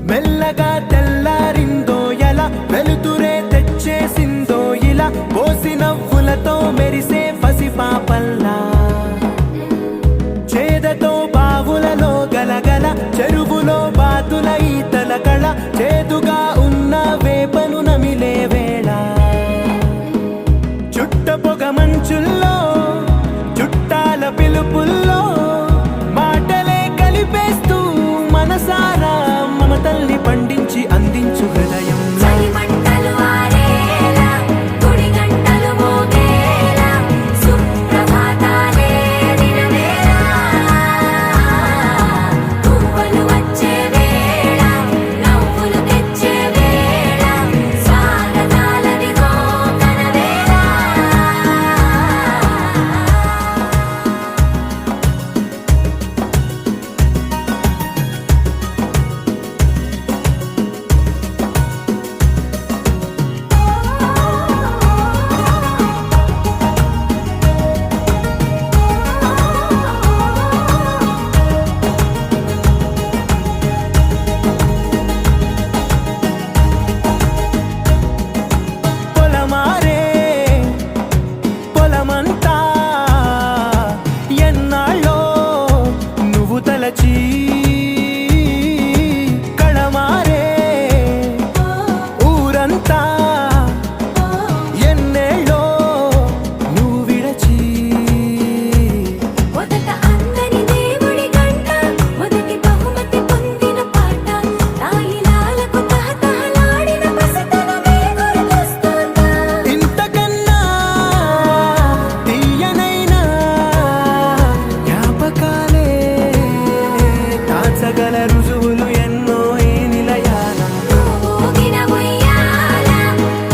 మెల్లగా తెల్లారిందో ఎలా వెలుతురే తెచ్చేసిందో ఇలా పోసి నవ్వులతో మెరిసే పసిపాపల్లా చేదతో బావులలో గలగల చెరువులో బాతుల ఈతల కళ చేదుగా ఉన్న వేపను నమిలే వేళ చుట్ట పొగ మంచుల్లో చుట్టాల పిలుపుల్లో మాటలే కలిపేస్తూ మనసారా మమతల్ని పండించి అందించు హృదయం కళమారే ఊరంతా ఎన్నేళ్ళో నువ్వు విడచి మొదట అందని దేవుడి గంట మొదటి బహుమతి పొందిన పాట తాయిలాలకు తహతహలాడిన పసితనమే గుర్తొస్తుందా ఇంతకన్నా తీయనైనా జ్ఞాపకాలే దాచగల రుజువులు ఎన్నో ఈ నిలయాల ఊగిన ఉయ్యాల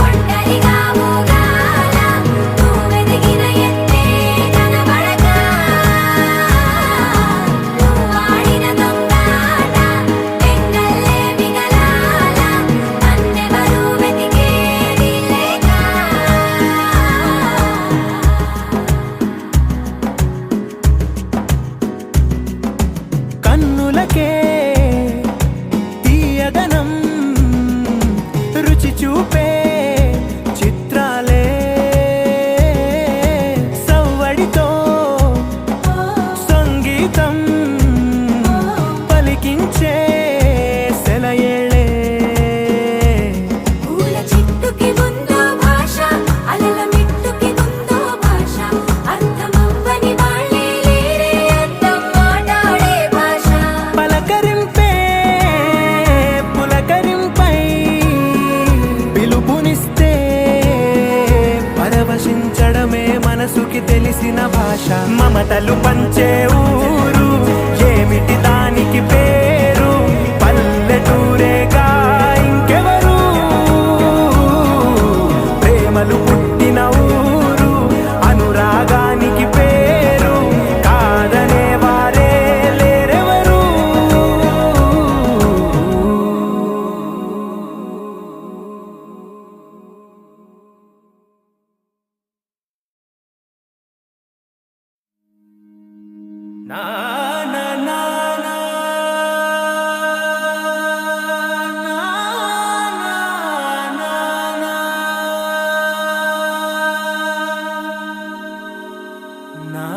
ఒంటరిగా ఊగాల నువ్వెదిగిన ఎత్తే కనబడక నువ్వాడిన దొంగాట ఎంగల్లే మిగలాల నన్నెవరూ వెతికేది లేక కన్నులకే తీయదనం రుచి చూపే చిత్రాలే సవ్వడితో సంగీతం పలికించే సెలయేళే పూల చెట్టుకి ఉందో భాష అలల మిట్టుకి ఉందో భాష అర్థమవ్వని వాళ్ళే లేరే అర్థం మాట్లాడే భాష పలకరింపే పులకరింపై పిలుపునిస్తే పరవశించడమే మనసుకి తెలిసిన భాష మమతలు పంచే ఊరు ఏమిటి దానికి పేరు పల్లెటూరేగా ఇంకెవరు ప్రేమలు పుట్టిన ఊరు అనురాగానికి పేరు కాదనే వారే లేరెవరు నా నా నా నా నా